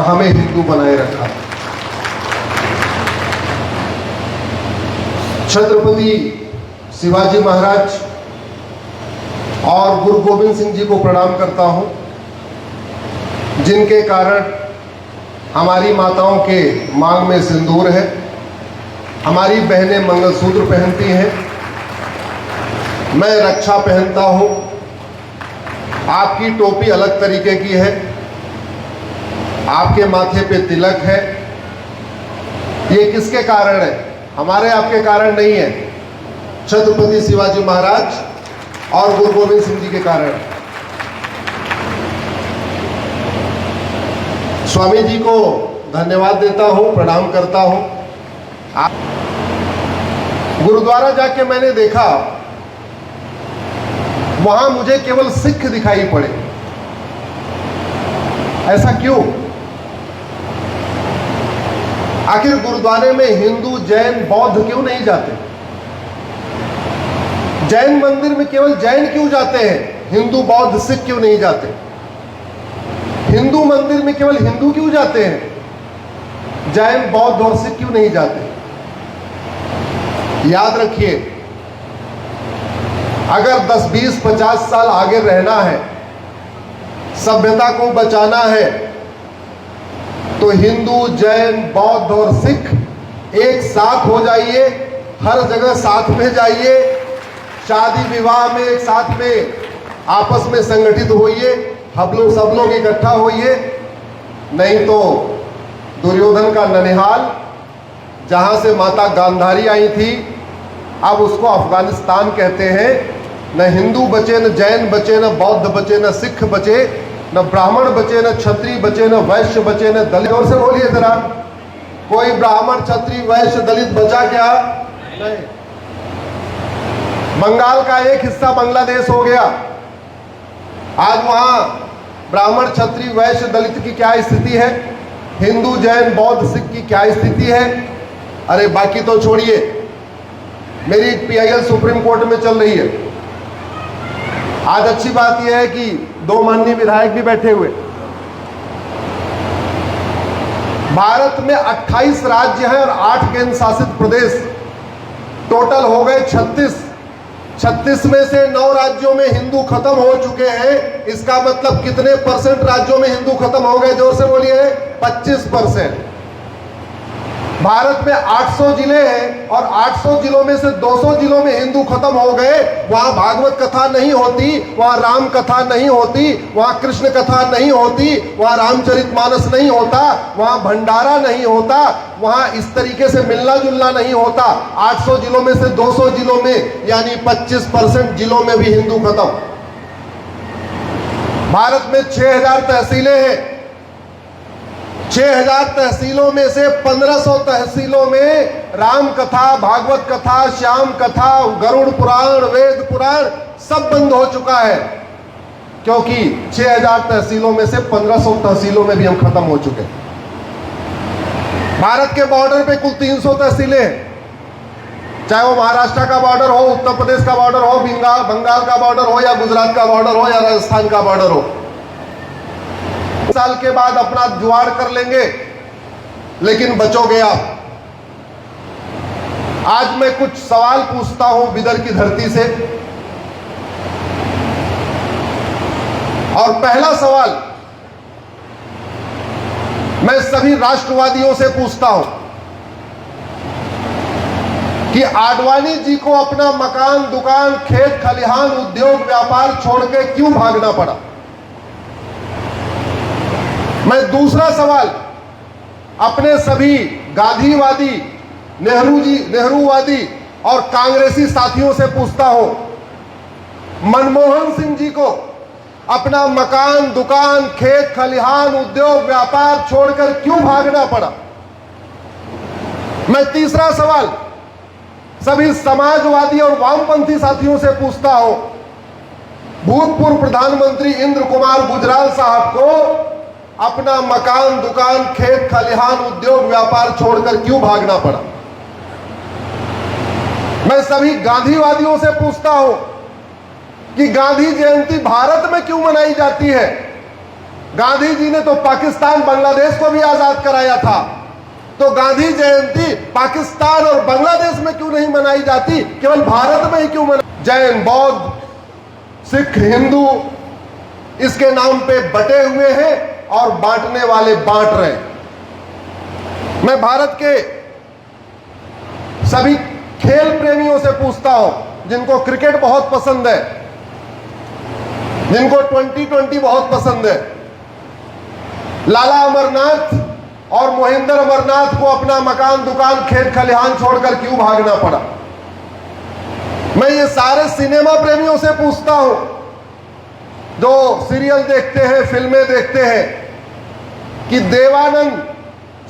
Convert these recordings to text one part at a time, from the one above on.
हमें हिंदू बनाए रखा। छत्रपति शिवाजी महाराज और गुरु गोविंद सिंह जी को प्रणाम करता हूं, जिनके कारण हमारी माताओं के मांग में सिंदूर है, हमारी बहनें मंगलसूत्र पहनती हैं, मैं रक्षा पहनता हूं, आपकी टोपी अलग तरीके की है, आपके माथे पे तिलक है। ये किसके कारण है? हमारे आपके कारण नहीं है, छत्रपति शिवाजी महाराज और गुरु गोविंद सिंह जी के कारण। स्वामी जी को धन्यवाद देता हूं, प्रणाम करता हूं। गुरुद्वारा जाके मैंने देखा, वहां मुझे केवल सिख दिखाई पड़े। ऐसा क्यों? आखिर गुरुद्वारे में हिंदू, जैन, बौद्ध क्यों नहीं जाते? जैन मंदिर में केवल जैन क्यों जाते हैं? हिंदू, बौद्ध, सिख क्यों नहीं जाते? हिंदू मंदिर में केवल हिंदू क्यों जाते हैं? जैन, बौद्ध और सिख क्यों नहीं जाते? याद रखिए, अगर 10, 20, 50 साल आगे रहना है, सभ्यता को बचाना है, तो हिंदू, जैन, बौद्ध और सिख एक साथ हो जाइए, हर जगह साथ में जाइए, शादी विवाह में एक साथ में आपस में संगठित होइए, सब लोग इकट्ठा होइए। नहीं तो दुर्योधन का ननिहाल, जहां से माता गांधारी आई थी, अब उसको अफगानिस्तान कहते हैं। न हिंदू बचे, न जैन बचे, न बौद्ध बचे, न सिख बचे, न ब्राह्मण बचे, न क्षत्रिय बचे, न वैश्य बचे, न दलित। और से बोलिए जरा, कोई ब्राह्मण, क्षत्रिय, वैश्य, दलित बचा क्या? नहीं। बंगाल का एक हिस्सा बांग्लादेश हो गया। आज वहां ब्राह्मण, क्षत्रिय, वैश्य, दलित की क्या स्थिति है? हिंदू, जैन, बौद्ध, सिख की क्या स्थिति है? अरे बाकी तो छोड़िए, मेरी PIL सुप्रीम कोर्ट में चल रही है। आज अच्छी बात यह है कि 2 माननीय विधायक भी बैठे हुए। भारत में 28 राज्य हैं और 8 केंद्र शासित प्रदेश, टोटल हो गए 36। 36 में से 9 राज्यों में हिंदू खत्म हो चुके हैं। इसका मतलब कितने परसेंट राज्यों में हिंदू खत्म हो गए? जोर से बोलिए। 25%। भारत में 800 जिले हैं और 800 जिलों में से 200 जिलों में हिंदू खत्म हो गए। वहां भागवत कथा नहीं होती, वहां राम कथा नहीं होती, वहां कृष्ण कथा नहीं होती, वहां रामचरितमानस नहीं होता, वहां भंडारा नहीं होता, वहां इस तरीके से मिलना जुलना नहीं होता। 800 जिलों में से 200 जिलों में, यानी 25% जिलों में भी हिंदू खत्म। भारत में 6000 तहसीलें हैं। 6000 तहसीलों में से 1500 तहसीलों में राम कथा, भागवत कथा, श्याम कथा, गरुड़ पुराण, वेद पुराण सब बंद हो चुका है, क्योंकि 6000 तहसीलों में से 1500 तहसीलों में भी हम खत्म हो चुके हैं। भारत के बॉर्डर पे कुल 300 तहसीलें हैं, चाहे वो महाराष्ट्र का बॉर्डर हो, उत्तर प्रदेश का बॉर्डर हो, बंगाल का बॉर्डर हो, या गुजरात का बॉर्डर हो, या राजस्थान का बॉर्डर हो। साल के बाद अपना जुगाड़ कर लेंगे, लेकिन बचोगे आप। आज मैं कुछ सवाल पूछता हूं बिदर की धरती से, और पहला सवाल मैं सभी राष्ट्रवादियों से पूछता हूं कि आडवाणी जी को अपना मकान, दुकान, खेत खलिहान, उद्योग, व्यापार छोड़ के क्यों भागना पड़ा? मैं दूसरा सवाल अपने सभी गांधीवादी, नेहरूवादी और कांग्रेसी साथियों से पूछता हूं, मनमोहन सिंह जी को अपना मकान, दुकान, खेत खलिहान, उद्योग, व्यापार छोड़कर क्यों भागना पड़ा? मैं तीसरा सवाल सभी समाजवादी और वामपंथी साथियों से पूछता हूं, भूतपूर्व प्रधानमंत्री इंद्र कुमार गुजराल साहब को अपना मकान, दुकान, खेत खलिहान, उद्योग, व्यापार छोड़कर क्यों भागना पड़ा? मैं सभी गांधीवादियों से पूछता हूं कि गांधी जयंती भारत में क्यों मनाई जाती है, गांधी जी ने तो पाकिस्तान बांग्लादेश को भी आजाद कराया था, तो गांधी जयंती पाकिस्तान और बांग्लादेश में क्यों नहीं मनाई जाती, केवल भारत में ही क्यों मनाई? जैन, बौद्ध, सिख, हिंदू इसके नाम पे बटे हुए हैं और बांटने वाले बांट रहे हैं। मैं भारत के सभी खेल प्रेमियों से पूछता हूं, जिनको क्रिकेट बहुत पसंद है, जिनको 2020 बहुत पसंद है, लाला अमरनाथ और मोहिंदर अमरनाथ को अपना मकान, दुकान, खेत खलिहान छोड़कर क्यों भागना पड़ा? मैं ये सारे सिनेमा प्रेमियों से पूछता हूं, जो सीरियल देखते हैं, फिल्में देखते हैं, कि देवानंद,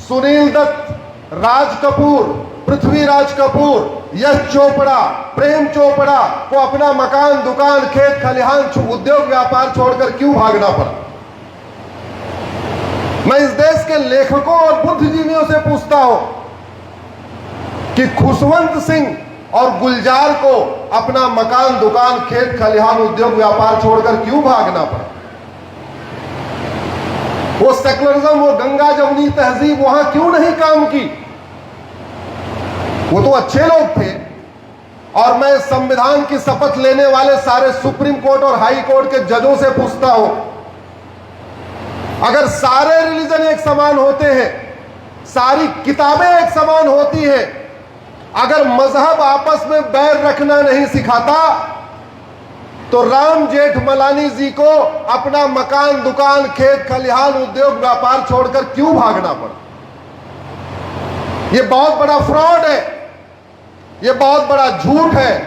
सुनील दत्त, राज कपूर, पृथ्वीराज कपूर, यश चोपड़ा, प्रेम चोपड़ा को अपना मकान, दुकान, खेत खलिहान, उद्योग व्यापार छोड़कर क्यों भागना पड़ा? मैं इस देश के लेखकों और बुद्धिजीवियों से पूछता हूं कि खुशवंत सिंह और गुलजार को अपना मकान, दुकान, खेत खलिहान, उद्योग व्यापार छोड़कर क्यों भागना पड़ा? वो सेकुलरिज्म, वो गंगा जमुनी तहजीब वहां क्यों नहीं काम की? वो तो अच्छे लोग थे। और मैं संविधान की शपथ लेने वाले सारे सुप्रीम कोर्ट और हाई कोर्ट के जजों से पूछता हूं, अगर सारे रिलीजन एक समान होते हैं, सारी किताबें एक समान होती हैं, अगर मजहब आपस में बैर रखना नहीं सिखाता, तो राम जेठमलानी जी को अपना मकान, दुकान, खेत खलिहान, उद्योग व्यापार छोड़कर क्यों भागना पड़ा? यह बहुत बड़ा फ्रॉड है, यह बहुत बड़ा झूठ है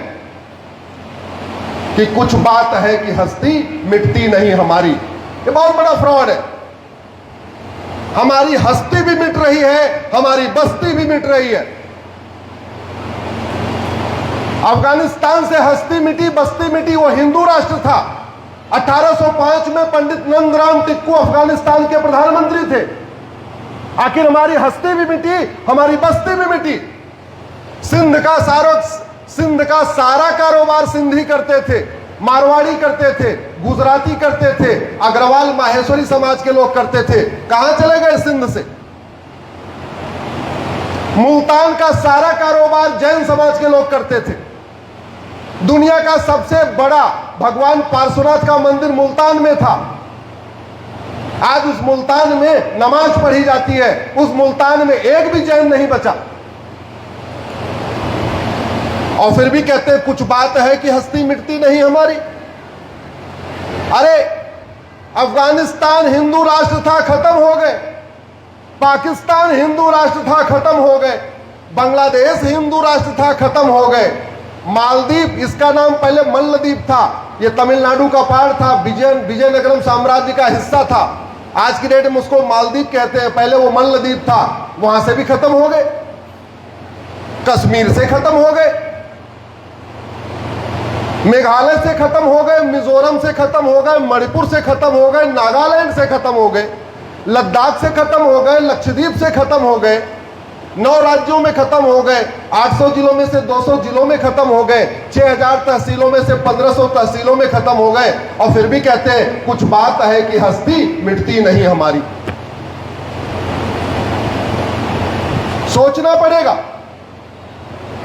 कि कुछ बात है कि हस्ती मिटती नहीं हमारी। यह बहुत बड़ा फ्रॉड है। हमारी हस्ती भी मिट रही है, हमारी बस्ती भी मिट रही है। अफगानिस्तान से हस्ती मिटी, बस्ती मिटी, वो हिंदू राष्ट्र था। 1805 में पंडित नंदराम टिक्कू अफगानिस्तान के प्रधानमंत्री थे। आखिर हमारी हस्ती भी मिटी, हमारी बस्ती भी मिटी। सिंध का सारा कारोबार सिंधी करते थे, मारवाड़ी करते थे, गुजराती करते थे, अग्रवाल माहेश्वरी समाज के लोग करते थे। कहां चले गए सिंध से? मुल्तान का सारा कारोबार जैन समाज के लोग करते थे। दुनिया का सबसे बड़ा भगवान पार्श्वनाथ का मंदिर मुल्तान में था। आज उस मुल्तान में नमाज पढ़ी जाती है, उस मुल्तान में एक भी जैन नहीं बचा। और फिर भी कहते हैं कुछ बात है कि हस्ती मिटती नहीं हमारी। अरे अफगानिस्तान हिंदू राष्ट्र था, खत्म हो गए। पाकिस्तान हिंदू राष्ट्र था, खत्म हो गए। बांग्लादेश हिंदू राष्ट्र था, खत्म हो गए। मालदीव, इसका नाम पहले मल्लदीप था, यह तमिलनाडु का पार्ट था, विजयनगरम साम्राज्य का हिस्सा था। आज की डेट में उसको मालदीव कहते हैं, पहले वो मल्लदीप था। वहां से भी खत्म हो गए, कश्मीर से खत्म हो गए, मेघालय से खत्म हो गए, मिजोरम से खत्म हो गए, मणिपुर से खत्म हो गए, नागालैंड से खत्म हो गए, लद्दाख से खत्म हो गए, लक्षद्वीप से खत्म हो गए, 9 राज्यों में खत्म हो गए, 800 जिलों में से 200 जिलों में खत्म हो गए, 6000 तहसीलों में से 1500 तहसीलों में खत्म हो गए। और फिर भी कहते हैं कुछ बात है कि हस्ती मिटती नहीं हमारी। सोचना पड़ेगा।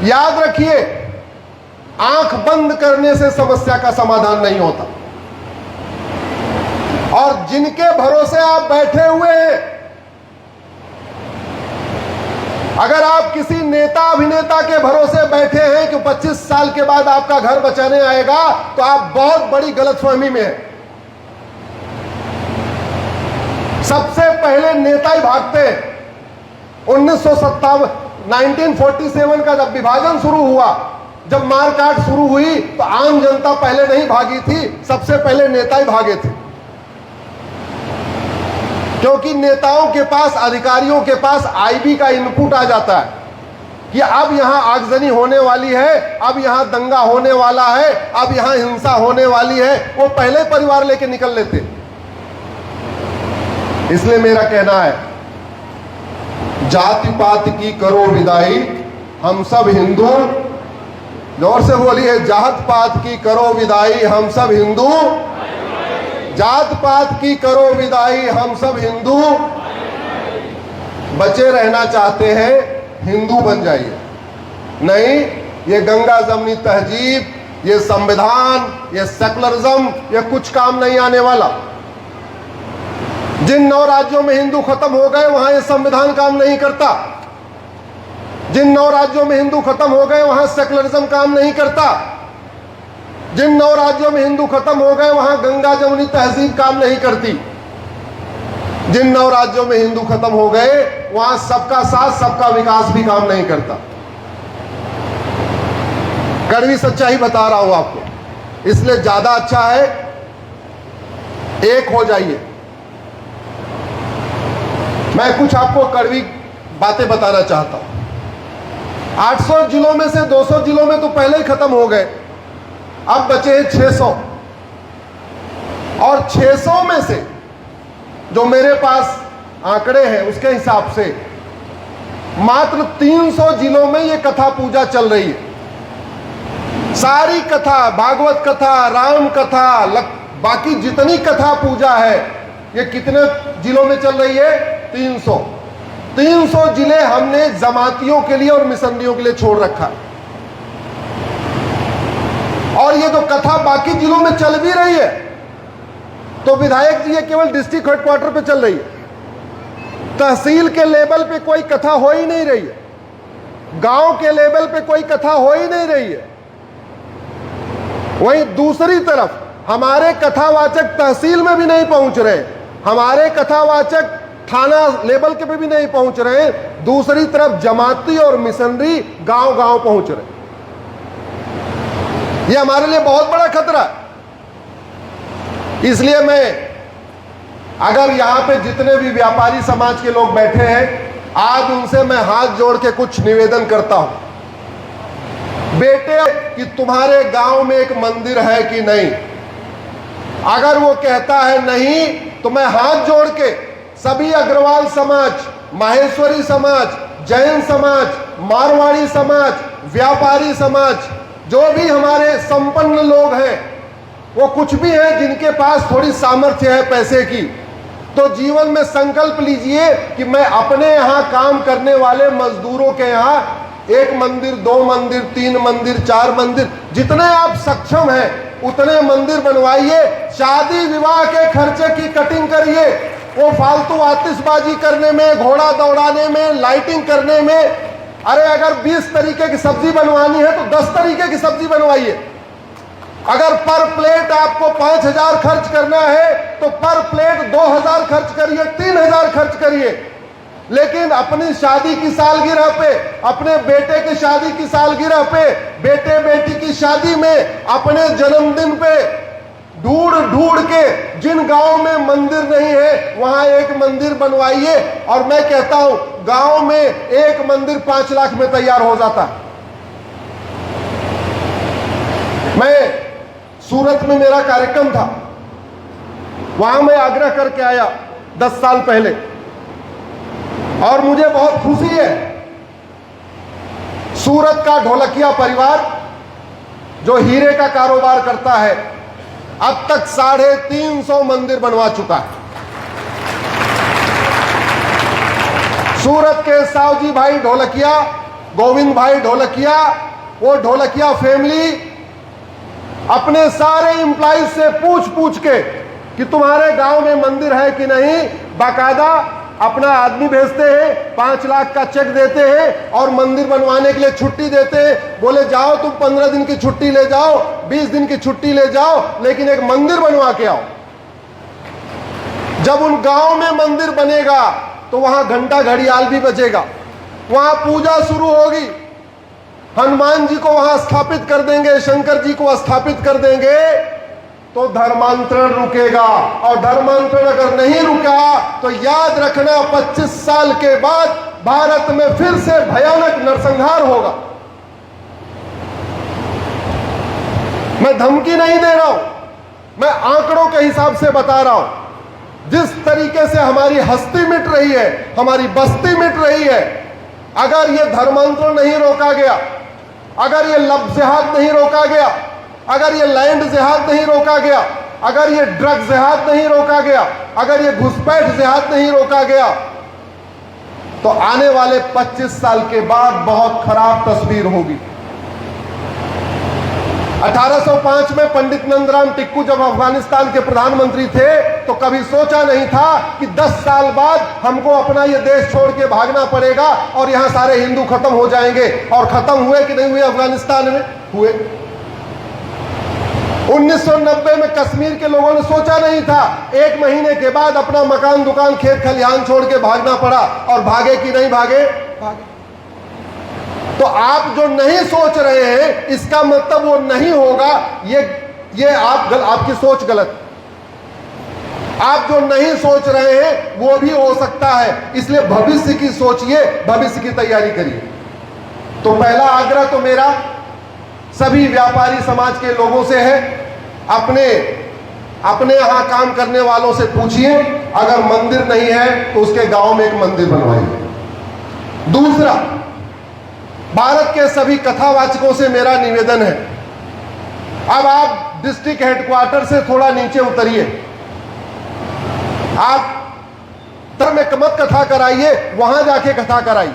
याद रखिए, आंख बंद करने से समस्या का समाधान नहीं होता। और जिनके भरोसे आप बैठे हुए हैं, अगर आप किसी नेता अभिनेता के भरोसे बैठे हैं कि 25 साल के बाद आपका घर बचाने आएगा, तो आप बहुत बड़ी गलतफहमी में हैं। सबसे पहले नेता ही भागते हैं। 1947 का जब विभाजन शुरू हुआ, जब मारकाट शुरू हुई, तो आम जनता पहले नहीं भागी थी, सबसे पहले नेता ही भागे थे। क्योंकि नेताओं के पास, अधिकारियों के पास आईबी का इनपुट आ जाता है कि अब यहां आगजनी होने वाली है, अब यहां दंगा होने वाला है, अब यहां हिंसा होने वाली है। वो पहले परिवार लेके निकल लेते। इसलिए मेरा कहना है, जाति पात की करो विदाई, हम सब हिंदू। जोर से बोलिए, जात पात की करो विदाई, हम सब हिंदू। जात पात की करो विदाई, हम सब हिंदू बचे रहना चाहते हैं, हिंदू बन जाइए। नहीं, ये गंगा जमनी तहजीब, ये संविधान, ये सेकुलरिज्म, ये कुछ काम नहीं आने वाला। जिन 9 राज्यों में हिंदू खत्म हो गए वहां ये संविधान काम नहीं करता। जिन 9 राज्यों में हिंदू खत्म हो गए वहां सेकुलरिज्म काम नहीं करता। जिन 9 राज्यों में हिंदू खत्म हो गए वहां गंगा जमुनी तहजीब काम नहीं करती। जिन 9 राज्यों में हिंदू खत्म हो गए वहां सबका साथ सबका विकास भी काम नहीं करता। कड़वी सच्चाई बता रहा हूं आपको, इसलिए ज्यादा अच्छा है एक हो जाइए। मैं कुछ आपको कड़वी बातें बताना चाहता हूं। 800 जिलों में से 200 जिलों में तो पहले ही खत्म हो गए, अब बचे हैं 600। और 600 में से जो मेरे पास आंकड़े हैं उसके हिसाब से मात्र 300 जिलों में ये कथा पूजा चल रही है। सारी कथा, भागवत कथा, राम कथा, बाकी जितनी कथा पूजा है ये कितने जिलों में चल रही है? 300। 300 जिले हमने जमातियों के लिए और मिशनरियों के लिए छोड़ रखा। और ये जो कथा बाकी जिलों में चल भी रही है तो विधायक जी ये केवल डिस्ट्रिक्ट हेडक्वार्टर पे चल रही है, तहसील के लेवल पे कोई कथा हो ही नहीं रही है, गांव के लेवल पे कोई कथा हो ही नहीं रही है। वहीं दूसरी तरफ हमारे कथावाचक तहसील में भी नहीं पहुंच रहे, हमारे कथावाचक थाना लेवल के पे भी नहीं पहुंच रहे। दूसरी तरफ जमाती और मिशनरी गांव गांव पहुंच रहे। यह हमारे लिए बहुत बड़ा खतरा है। इसलिए मैं, अगर यहां पे जितने भी व्यापारी समाज के लोग बैठे हैं, आज उनसे मैं हाथ जोड़ के कुछ निवेदन करता हूं। बेटे, कि तुम्हारे गांव में एक मंदिर है कि नहीं? अगर वो कहता है नहीं, तो मैं हाथ जोड़ के सभी अग्रवाल समाज, माहेश्वरी समाज, जैन समाज, मारवाड़ी समाज, व्यापारी समाज, जो भी हमारे संपन्न लोग हैं, वो कुछ भी हैं जिनके पास थोड़ी सामर्थ्य है पैसे की, तो जीवन में संकल्प लीजिए कि मैं अपने यहां काम करने वाले मजदूरों के यहां 1 मंदिर, 2 मंदिर, 3 मंदिर, 4 मंदिर, जितने आप सक्षम हैं उतने मंदिर बनवाइए। शादी विवाह के खर्चे की कटिंग करिए। वो फालतू आतिशबाजी करने में, घोड़ा दौड़ाने में, लाइटिंग करने में, अरे अगर 20 तरीके की सब्जी बनवानी है तो 10 तरीके की सब्जी बनवाइए। अगर पर प्लेट आपको 5000 खर्च करना है तो पर प्लेट 2000 खर्च करिए, 3000 खर्च करिए। लेकिन अपनी शादी की सालगिरह पे, अपने बेटे की शादी की सालगिरह पे, बेटे बेटी की शादी में, अपने जन्मदिन पे ढूंढ ढूंढ के जिन गांव में मंदिर नहीं है वहां एक मंदिर बनवाइए। और मैं कहता हूं गांव में एक मंदिर 5 लाख में तैयार हो जाता। मैं सूरत में मेरा कार्यक्रम था, वहां मैं आग्रह करके आया 10 साल पहले, और मुझे बहुत खुशी है। सूरत का ढोलकिया परिवार जो हीरे का कारोबार करता है, अब तक 350 मंदिर बनवा चुका है। सूरत के सावजी भाई ढोलकिया, गोविंद भाई ढोलकिया, वो ढोलकिया फैमिली अपने सारे एम्प्लॉइज से पूछ पूछ के कि तुम्हारे गांव में मंदिर है कि नहीं, बाकायदा अपना आदमी भेजते हैं, 5 लाख का चेक देते हैं और मंदिर बनवाने के लिए छुट्टी देते हैं। बोले जाओ तुम 15 दिन की छुट्टी ले जाओ, 20 दिन की छुट्टी ले जाओ, लेकिन एक मंदिर बनवा के आओ। जब उन गांव में मंदिर बनेगा तो वहां घंटा घड़ियाल भी बजेगा, वहां पूजा शुरू होगी, हनुमान जी को वहां स्थापित कर देंगे, शंकर जी को स्थापित कर देंगे, तो धर्मांतरण रुकेगा। और धर्मांतरण अगर नहीं रुका तो याद रखना 25 साल के बाद भारत में फिर से भयानक नरसंहार होगा। मैं धमकी नहीं दे रहा हूं, मैं आंकड़ों के हिसाब से बता रहा हूं। जिस तरीके से हमारी हस्ती मिट रही है, हमारी बस्ती मिट रही है, अगर ये धर्मांतरण नहीं रोका गया, अगर ये लफ्ज़ जिहाद नहीं रोका गया, अगर ये लैंड जिहाद नहीं रोका गया, अगर ये ड्रग जिहाद नहीं रोका गया, अगर ये घुसपैठ जिहाद नहीं रोका गया, तो आने वाले 25 साल के बाद बहुत खराब तस्वीर होगी। 1805 में पंडित नंदराम टिक्कू जब अफगानिस्तान के प्रधानमंत्री थे तो कभी सोचा नहीं था कि 10 साल बाद हमको अपना ये देश छोड़ के भागना पड़ेगा और यहां सारे हिंदू खत्म हो जाएंगे। और खत्म हुए कि नहीं हुए? अफगानिस्तान में हुए। 1990 में कश्मीर के लोगों ने सोचा नहीं था, 1 महीने के बाद अपना मकान दुकान खेत खलिहान छोड़ के भागना पड़ा। और भागे कि नहीं भागे? भागे। तो आप जो नहीं सोच रहे हैं इसका मतलब वो नहीं होगा, ये आपकी सोच गलत। आप जो नहीं सोच रहे हैं वो भी हो सकता है, इसलिए भविष्य की सोचिए, भविष्य की तैयारी करिए। तो पहला आग्रह तो मेरा सभी व्यापारी समाज के लोगों से है, अपने यहां काम करने वालों से पूछिए, अगर मंदिर नहीं है तो उसके गांव में एक मंदिर बनवाइए। दूसरा, भारत के सभी कथावाचकों से मेरा निवेदन है, अब आप डिस्ट्रिक्ट हेडक्वार्टर से थोड़ा नीचे उतरिए। आप धर्म में मत कथा कराइए, वहां जाके कथा कराइए।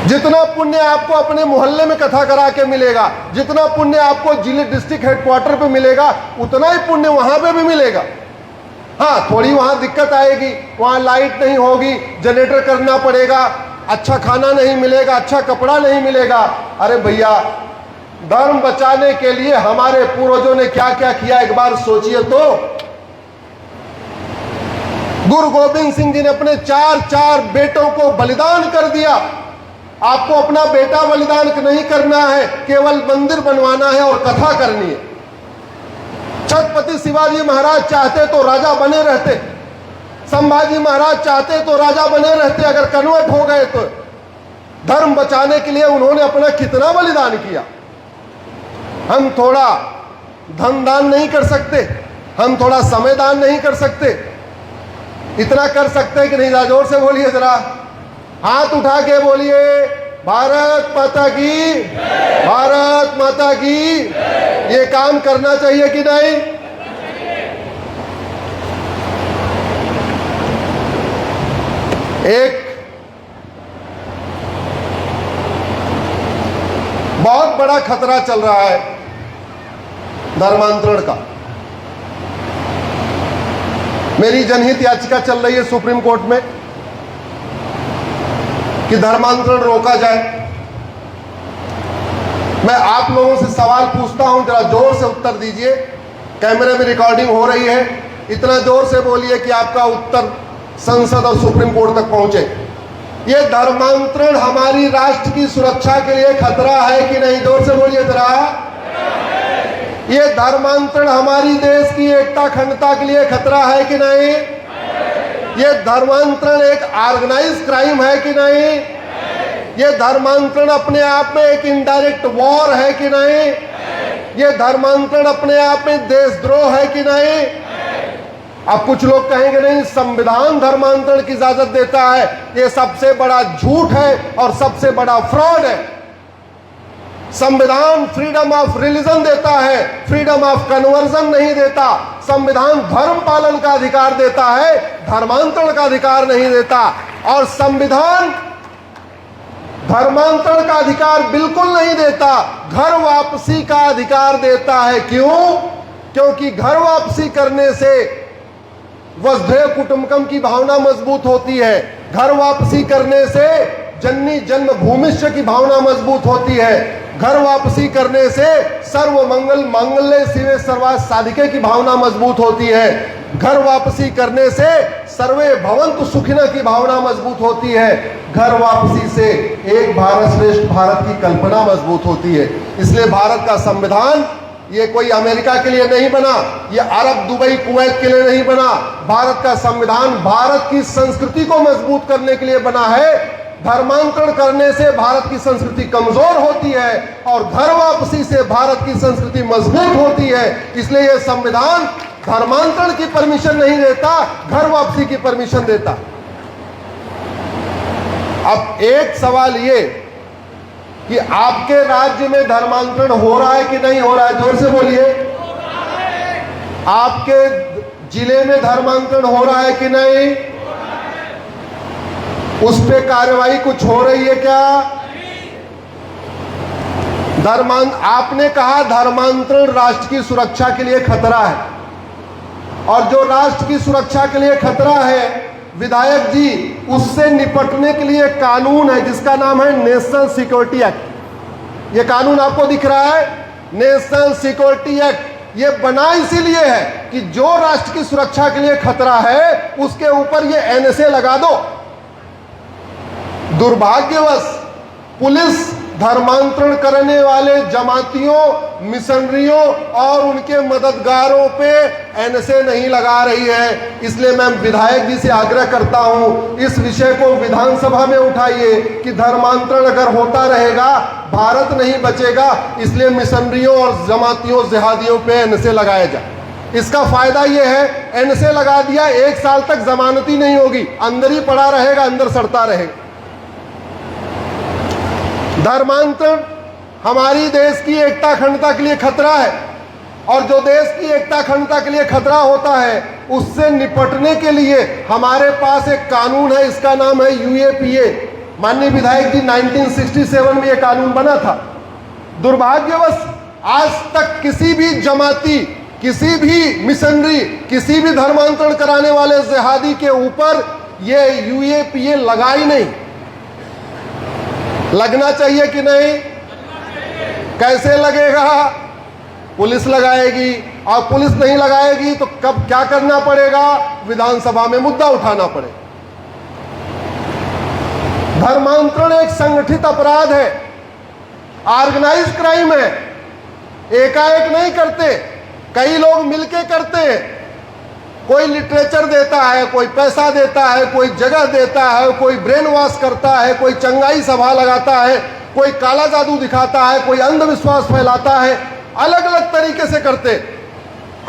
जितना पुण्य आपको अपने मोहल्ले में कथा करा के मिलेगा, जितना पुण्य आपको जिले डिस्ट्रिक्ट हेडक्वार्टर पे मिलेगा, उतना ही पुण्य वहां पे भी मिलेगा। हाँ, थोड़ी वहां दिक्कत आएगी, वहां लाइट नहीं होगी, जनरेटर करना पड़ेगा, अच्छा खाना नहीं मिलेगा, अच्छा कपड़ा नहीं मिलेगा। अरे भैया, धर्म बचाने के लिए हमारे पूर्वजों ने क्या क्या किया एक बार सोचिए तो। गुरु गोविंद सिंह जी ने अपने 4 बेटों को बलिदान कर दिया। आपको अपना बेटा बलिदान नहीं करना है, केवल मंदिर बनवाना है और कथा करनी है। छत्रपति शिवाजी महाराज चाहते तो राजा बने रहते, संभाजी महाराज चाहते तो राजा बने रहते, अगर कन्वर्ट हो गए तो। धर्म बचाने के लिए उन्होंने अपना कितना बलिदान किया। हम थोड़ा धन दान नहीं कर सकते, हम थोड़ा समय दान नहीं कर सकते, इतना कर सकते हैं कि नहीं? जोर से बोलिए, जरा हाथ उठा के बोलिए, भारत माता की, भारत माता की। ये काम करना चाहिए कि नहीं? एक बहुत बड़ा खतरा चल रहा है धर्मांतरण का। मेरी जनहित याचिका चल रही है सुप्रीम कोर्ट में कि धर्मांतरण रोका जाए। मैं आप लोगों से सवाल पूछता हूं, जरा जोर से उत्तर दीजिए। कैमरे में रिकॉर्डिंग हो रही है, इतना जोर से बोलिए कि आपका उत्तर संसद और सुप्रीम कोर्ट तक पहुंचे। ये धर्मांतरण हमारी राष्ट्र की सुरक्षा के लिए खतरा है कि नहीं? जोर से बोलिए जरा। ये धर्मांतरण हमारी देश की एकता अखंडता के लिए खतरा है कि नहीं? ये धर्मांतरण एक ऑर्गेनाइज क्राइम है कि नहीं? ये धर्मांतरण अपने आप में एक इनडायरेक्ट वॉर है कि नहीं? ये धर्मांतरण अपने आप में देशद्रोह है कि नहीं? अब कुछ लोग कहेंगे नहीं, संविधान धर्मांतरण की इजाजत देता है। ये सबसे बड़ा झूठ है और सबसे बड़ा फ्रॉड है। संविधान फ्रीडम ऑफ रिलीजन देता है, फ्रीडम ऑफ कन्वर्जन नहीं देता। संविधान धर्म पालन का अधिकार देता है, धर्मांतरण का अधिकार नहीं देता। और संविधान धर्मांतरण का अधिकार बिल्कुल नहीं देता, घर वापसी का अधिकार देता है। क्यों? क्योंकि घर वापसी करने से वसुधैव कुटुंबकम की भावना मजबूत होती है। घर वापसी करने से जननी जन्मभूमिष्य की भावना मजबूत होती है। घर वापसी करने से सर्व मंगल मांगल्ये शिवे सर्वार्थ साधिके की भावना मजबूत होती है। घर वापसी करने से सर्वे भवन्तु सुखिनः की भावना मजबूत होती है। घर वापसी से एक भारत श्रेष्ठ भारत की कल्पना मजबूत होती है। इसलिए भारत का संविधान ये कोई अमेरिका के लिए नहीं बना, ये अरब, दुबई, कुवैत के लिए नहीं बना। भारत का संविधान भारत की संस्कृति को मजबूत करने के लिए बना है। धर्मांतरण करने से भारत की संस्कृति कमजोर होती है और घर वापसी से भारत की संस्कृति मजबूत होती है। इसलिए यह संविधान धर्मांतरण की परमिशन नहीं देता, घर वापसी की परमिशन देता। अब एक सवाल ये कि आपके राज्य में धर्मांतरण हो रहा है कि नहीं हो रहा है? जोर से बोलिए। आपके जिले में धर्मांतरण हो रहा है कि नहीं? उस पे कार्रवाई कुछ हो रही है क्या? आपने कहा धर्मांतरण राष्ट्र की सुरक्षा के लिए खतरा है, और जो राष्ट्र की सुरक्षा के लिए खतरा है विधायक जी, उससे निपटने के लिए कानून है जिसका नाम है नेशनल सिक्योरिटी एक्ट। ये कानून आपको दिख रहा है, नेशनल सिक्योरिटी एक्ट। ये बना इसीलिए है कि जो राष्ट्र की सुरक्षा के लिए खतरा है उसके ऊपर ये एनएसए लगा दो। दुर्भाग्यवश पुलिस धर्मांतरण करने वाले जमातियों, मिशनरियों और उनके मददगारों पे एनएसए नहीं लगा रही है। इसलिए मैं विधायक जी से आग्रह करता हूं, इस विषय को विधानसभा में उठाइए कि धर्मांतरण अगर होता रहेगा भारत नहीं बचेगा, इसलिए मिशनरियों और जमातियों, जिहादियों पे एनएसए लगाया जाए। इसका फायदा यह है, एनएसए लगा दिया, 1 साल तक जमानती नहीं होगी, अंदर ही पड़ा रहेगा, अंदर सड़ता रहेगा। धर्मांतरण हमारी देश की एकता अखंडता के लिए खतरा है, और जो देश की एकता अखंडता के लिए खतरा होता है उससे निपटने के लिए हमारे पास एक कानून है, इसका नाम है यूएपीए। माननीय विधायक जी, 1967 में यह कानून बना था। दुर्भाग्यवश आज तक किसी भी जमाती, किसी भी मिशनरी, किसी भी धर्मांतरण कराने वाले जिहादी के ऊपर यह यूएपीए लगा ही नहीं। लगना चाहिए कि नहीं? कैसे लगेगा? पुलिस लगाएगी, और पुलिस नहीं लगाएगी तो कब क्या करना पड़ेगा? विधानसभा में मुद्दा उठाना पड़ेगा। धर्मांतरण एक संगठित अपराध है, ऑर्गेनाइज क्राइम है। एकाएक नहीं करते, कई लोग मिलके करते हैं। कोई लिटरेचर देता है, कोई पैसा देता है, कोई जगह देता है, कोई ब्रेन वॉश करता है, कोई चंगाई सभा लगाता है, कोई काला जादू दिखाता है, कोई अंधविश्वास फैलाता है। अलग अलग तरीके से करते।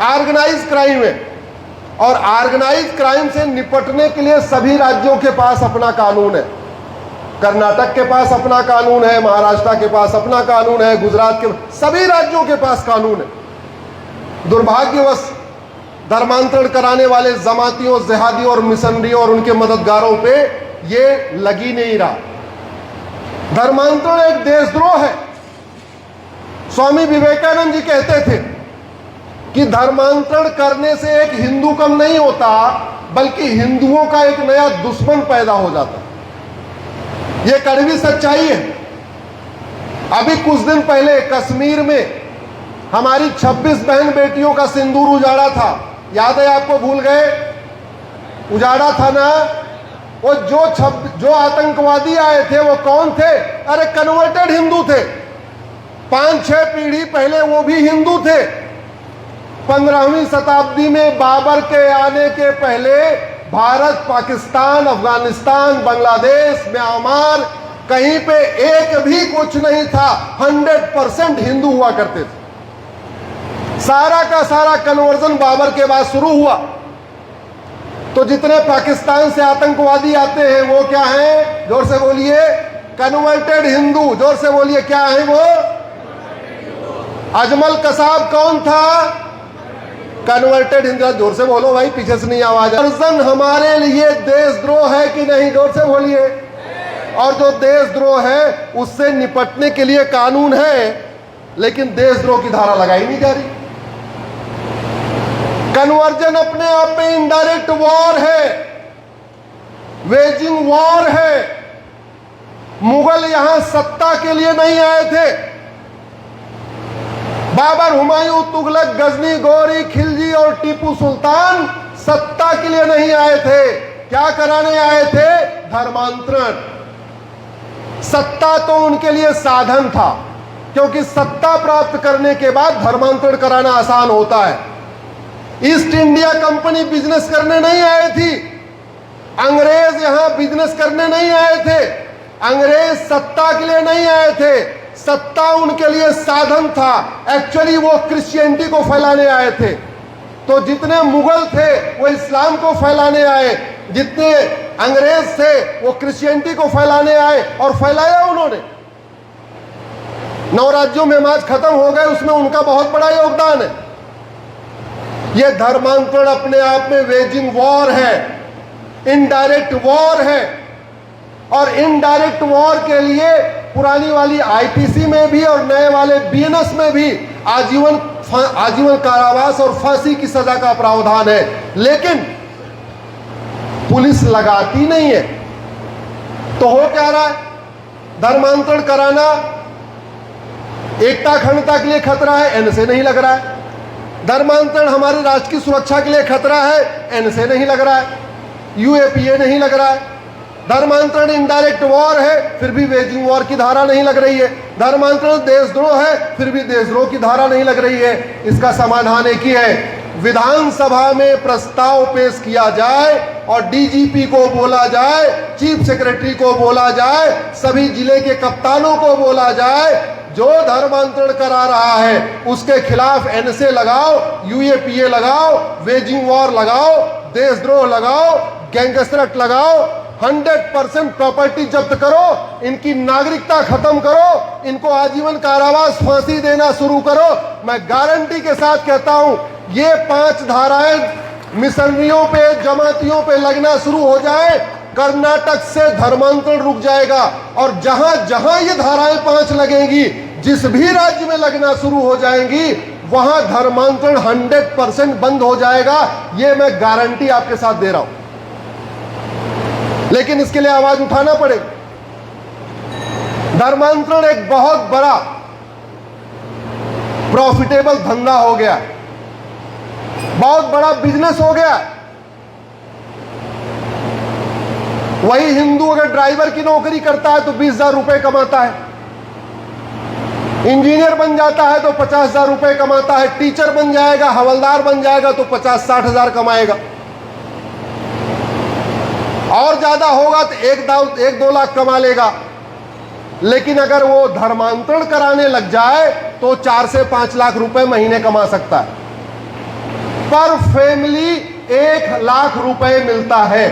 ऑर्गेनाइज क्राइम है, और ऑर्गेनाइज क्राइम से निपटने के लिए सभी राज्यों के पास अपना कानून है। कर्नाटक के पास अपना कानून है, महाराष्ट्र के पास अपना कानून है, गुजरात के, सभी राज्यों के पास कानून है। दुर्भाग्यवश धर्मांतरण कराने वाले जमातियों, जिहादियों और मिशनरियों और उनके मददगारों पे ये लगी नहीं रहा। धर्मांतरण एक देशद्रोह है। स्वामी विवेकानंद जी कहते थे कि धर्मांतरण करने से एक हिंदू कम नहीं होता, बल्कि हिंदुओं का एक नया दुश्मन पैदा हो जाता। यह कड़वी सच्चाई है। अभी कुछ दिन पहले कश्मीर में हमारी 26 बहन बेटियों का सिंदूर उजाड़ा था। याद है आपको? भूल गए? उजाड़ा था ना। वो जो आतंकवादी आए थे वो कौन थे? अरे कन्वर्टेड हिंदू थे। 5-6 पीढ़ी पहले वो भी हिंदू थे। 15वीं शताब्दी में बाबर के आने के पहले भारत, पाकिस्तान, अफगानिस्तान, बांग्लादेश, म्यांमार, कहीं पे एक भी कुछ नहीं था। 100% हिंदू हुआ करते थे। सारा का सारा कन्वर्जन बाबर के बाद शुरू हुआ। तो जितने पाकिस्तान से आतंकवादी आते हैं वो क्या हैं? जोर से बोलिए, कन्वर्टेड हिंदू। जोर से बोलिए, क्या है वो? अजमल कसाब कौन था? कन्वर्टेड हिंदू। जोर से बोलो भाई, पीछे से नहीं आवाज। कन्वर्जन हमारे लिए देशद्रोह है कि नहीं? जोर से बोलिए। और जो देशद्रोह है उससे निपटने के लिए कानून है, लेकिन देशद्रोह की धारा लगाई नहीं जा रही। कन्वर्जन अपने आप में इनडायरेक्ट वॉर है, वेजिंग वॉर है। मुगल यहां सत्ता के लिए नहीं आए थे। बाबर, हुमायूं, तुगलक, गजनी, गौरी, खिलजी और टीपू सुल्तान सत्ता के लिए नहीं आए थे। क्या कराने आए थे? धर्मांतरण। सत्ता तो उनके लिए साधन था, क्योंकि सत्ता प्राप्त करने के बाद धर्मांतरण कराना आसान होता है। ईस्ट इंडिया कंपनी बिजनेस करने नहीं आई थी। अंग्रेज यहां बिजनेस करने नहीं आए थे। अंग्रेज सत्ता के लिए नहीं आए थे। सत्ता उनके लिए साधन था। एक्चुअली वो क्रिश्चियनिटी को फैलाने आए थे। तो जितने मुगल थे वो इस्लाम को फैलाने आए, जितने अंग्रेज थे वो क्रिश्चियनिटी को फैलाने आए, और फैलाया उन्होंने। 9 राज्यों में मार्च खत्म हो गए, उसमें उनका बहुत बड़ा योगदान है। ये धर्मांतरण अपने आप में वेजिंग वॉर है, इनडायरेक्ट वॉर है। और इनडायरेक्ट वॉर के लिए पुरानी वाली आईपीसी में भी और नए वाले बीएनएस में भी आजीवन कारावास और फांसी की सजा का प्रावधान है, लेकिन पुलिस लगाती नहीं है। तो हो क्या रहा है? धर्मांतरण कराना एकता अखंडता के लिए खतरा है, एनसे नहीं लग रहा है। धर्मांतरण हमारे राष्ट्र की सुरक्षा के लिए खतरा है, एनसे नहीं लग रहा है, यूएपीए नहीं लग रहा है। धर्मांतरण इनडायरेक्ट वॉर है, फिर भी वेजिंग वॉर की धारा नहीं लग रही है। धर्मांतरण देशद्रोह है, फिर भी देशद्रोह की धारा नहीं लग रही है। इसका समाधान एक ही है, विधानसभा में प्रस्ताव पेश किया जाए और डीजीपी को बोला जाए, चीफ सेक्रेटरी को बोला जाए, सभी जिले के कप्तानों को बोला जाए, जो धर्मांतरण करा रहा है उसके खिलाफ एनएसए लगाओ, यूएपीए लगाओ, वेजिंग वॉर लगाओ, देशद्रोह लगाओ, गैंगस्टर एक्ट लगाओ, 100% प्रॉपर्टी जब्त करो, इनकी नागरिकता खत्म करो, इनको आजीवन कारावास फांसी देना शुरू करो। मैं गारंटी के साथ कहता हूं, ये 5 धाराएं मिशनरियों पे, जमातियों पे लगना शुरू हो जाए, कर्नाटक से धर्मांतरण रुक जाएगा। और जहां जहां ये धाराएं 5 लगेंगी, जिस भी राज्य में लगना शुरू हो जाएंगी, वहां धर्मांतरण 100% बंद हो जाएगा। ये मैं गारंटी आपके साथ दे रहा हूं। लेकिन इसके लिए आवाज उठाना पड़ेगा। धर्मांतरण एक बहुत बड़ा प्रॉफिटेबल धंधा हो गया, बहुत बड़ा बिजनेस हो गया। वही हिंदू अगर ड्राइवर की नौकरी करता है तो 20,000 रुपए कमाता है, इंजीनियर बन जाता है तो 50,000 रुपए कमाता है, टीचर बन जाएगा, हवलदार बन जाएगा तो 50-60 हजार कमाएगा, और ज्यादा होगा तो 1-2 लाख कमा लेगा। लेकिन अगर वो धर्मांतरण कराने लग जाए तो 4 से 5 लाख रुपए महीने कमा सकता है। पर फैमिली 1 लाख रुपए मिलता है,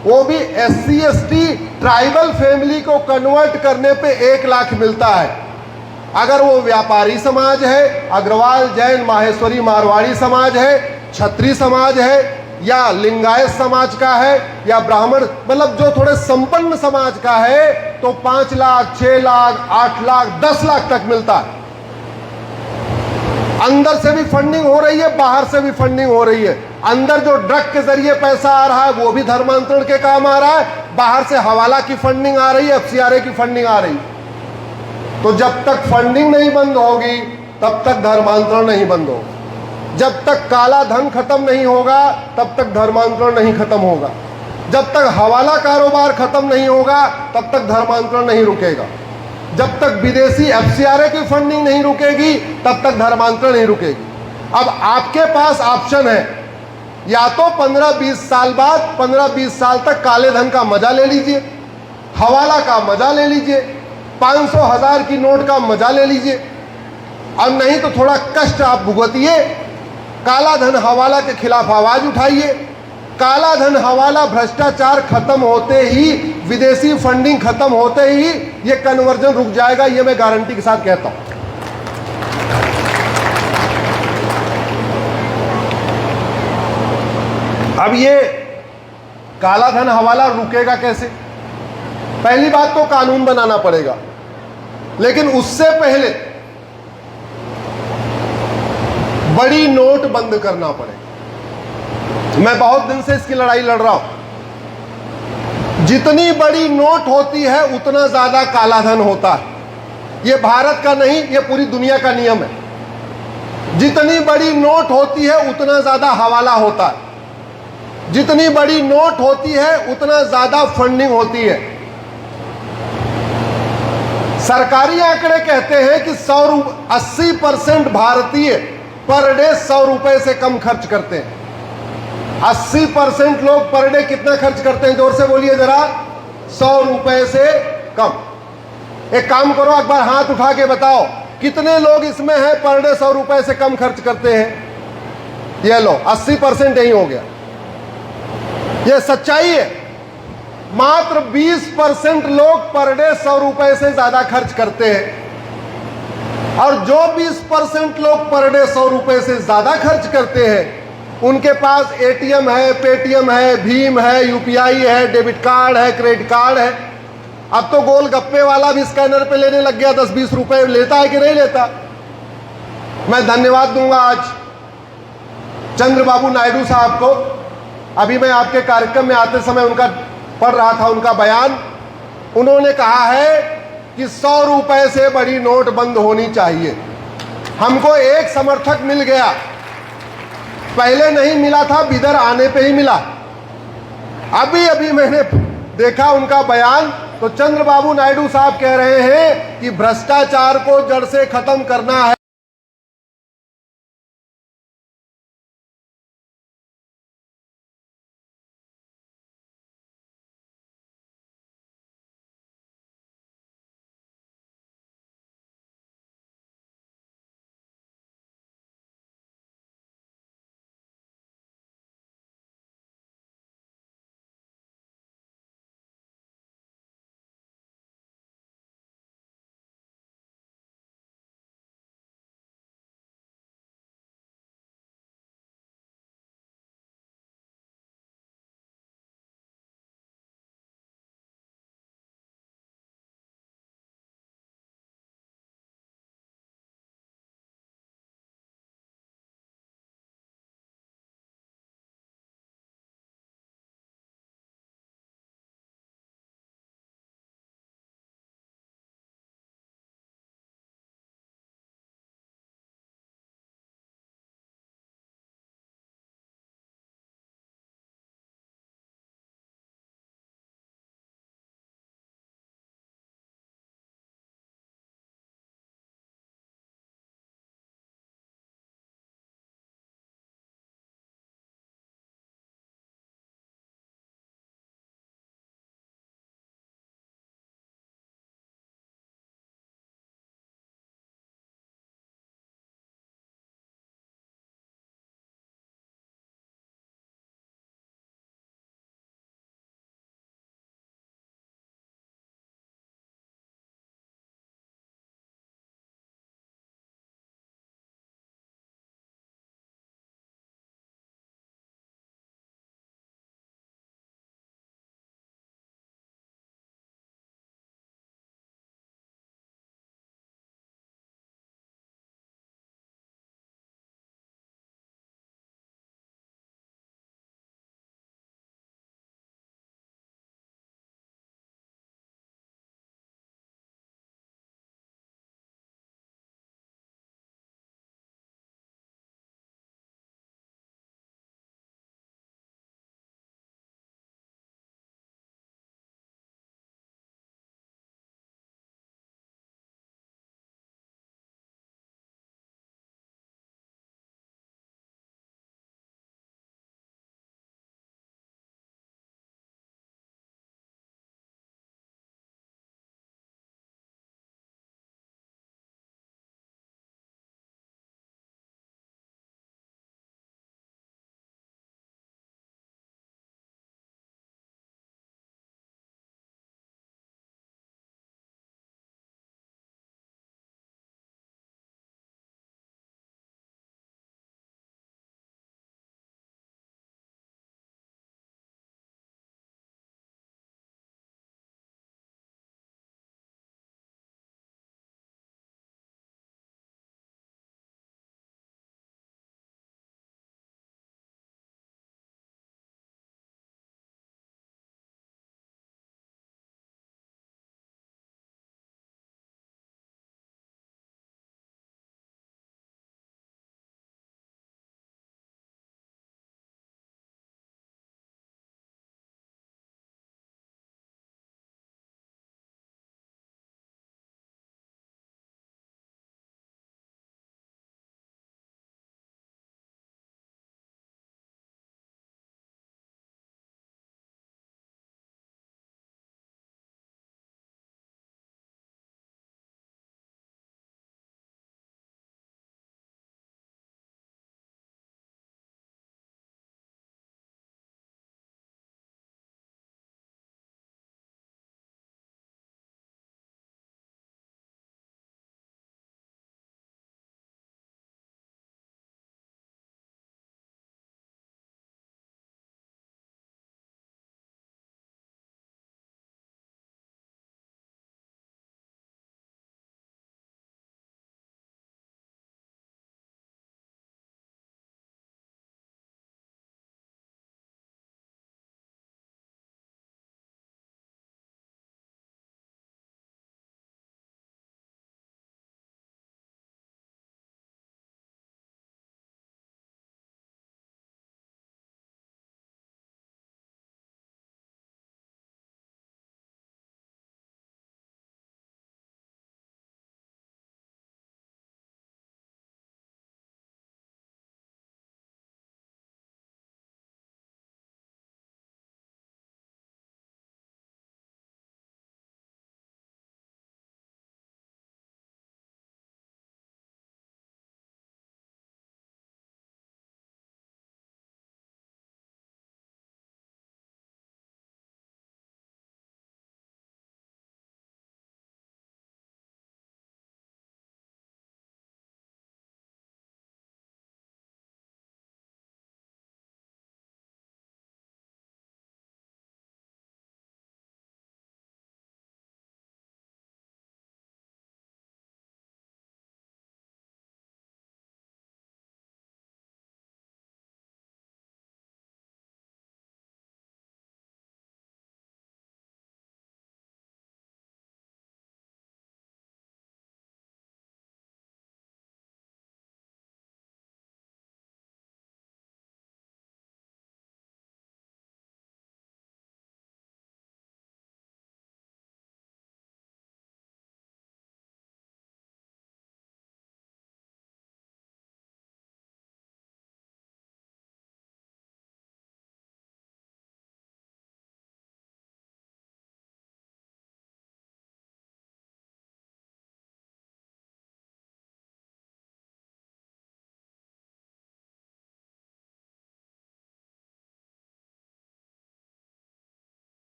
वो भी SC ST ट्राइबल फैमिली को कन्वर्ट करने पे 1 लाख मिलता है। अगर वो व्यापारी समाज है, अग्रवाल, जैन, माहेश्वरी, मारवाड़ी समाज है, क्षत्रिय समाज है, या लिंगायत समाज का है, या ब्राह्मण, मतलब जो थोड़े संपन्न समाज का है, तो 5 लाख, 6 लाख, 8 लाख, 10 लाख तक मिलता है। अंदर से भी फंडिंग हो रही है, बाहर से भी फंडिंग हो रही है। अंदर जो ड्रग के जरिए पैसा आ रहा है वो भी धर्मांतरण के काम आ रहा है, बाहर से हवाला की फंडिंग आ रही है, FCRA की फंडिंग आ रही है। तो जब तक फंडिंग नहीं बंद होगी तब तक धर्मांतरण नहीं बंद होगा। जब तक काला धन खत्म नहीं होगा तब तक धर्मांतरण नहीं खत्म होगा। जब तक हवाला कारोबार खत्म नहीं होगा तब तक धर्मांतरण नहीं रुकेगा। जब तक विदेशी FCRA की फंडिंग नहीं रुकेगी तब तक धर्मांतरण नहीं रुकेगी। अब आपके पास ऑप्शन है, या तो 15-20 साल बाद, 15-20 साल तक काले धन का मजा ले लीजिए, हवाला का मजा ले लीजिए, 500,000 की नोट का मजा ले लीजिए, और नहीं तो थोड़ा कष्ट आप भुगतिए। काला धन हवाला के खिलाफ आवाज उठाइए। काला धन हवाला भ्रष्टाचार खत्म होते ही, विदेशी फंडिंग खत्म होते ही ये कन्वर्जन रुक जाएगा, ये मैं गारंटी के साथ कहता हूं। अब ये काला धन हवाला रुकेगा कैसे? पहली बात तो कानून बनाना पड़ेगा, लेकिन उससे पहले बड़ी नोट बंद करना पड़ेगा। मैं बहुत दिन से इसकी लड़ाई लड़ रहा हूं। जितनी बड़ी नोट होती है उतना ज्यादा काला धन होता है। ये भारत का नहीं, ये पूरी दुनिया का नियम है। जितनी बड़ी नोट होती है उतना ज्यादा हवाला होता है। जितनी बड़ी नोट होती है उतना ज्यादा फंडिंग होती है। सरकारी आंकड़े कहते हैं कि 80% भारतीय पर डे 100 रुपए से कम खर्च करते हैं। 80% लोग पर डे कितना खर्च करते हैं? जोर से बोलिए जरा। 100 रुपए से कम। एक काम करो, एक बार हाथ उठा के बताओ कितने लोग इसमें हैं पर डे 100 रुपए से कम खर्च करते हैं? ये लो, 80% यही हो गया। ये सच्चाई है। मात्र 20% लोग पर डे 100 रुपए से ज्यादा खर्च करते हैं। और जो 20% लोग पर डे 100 रुपए से ज्यादा खर्च करते हैं, उनके पास एटीएम है, पेटीएम है, भीम है, यूपीआई है, डेबिट कार्ड है, क्रेडिट कार्ड है। अब तो गोलगप्पे वाला भी स्कैनर पे लेने लग गया, 10-20 रुपए लेता है कि नहीं लेता। मैं धन्यवाद दूंगा आज चंद्रबाबू नायडू साहब को। अभी मैं आपके कार्यक्रम में आते समय उनका पढ़ रहा था उनका बयान। उन्होंने कहा है कि 100 रुपए से बड़ी नोट बंद होनी चाहिए। हमको एक समर्थक मिल गया, पहले नहीं मिला था, बिदर आने पे ही मिला। अभी अभी मैंने देखा उनका बयान, तो चंद्रबाबू नायडू साहब कह रहे हैं कि भ्रष्टाचार को जड़ से खत्म करना है।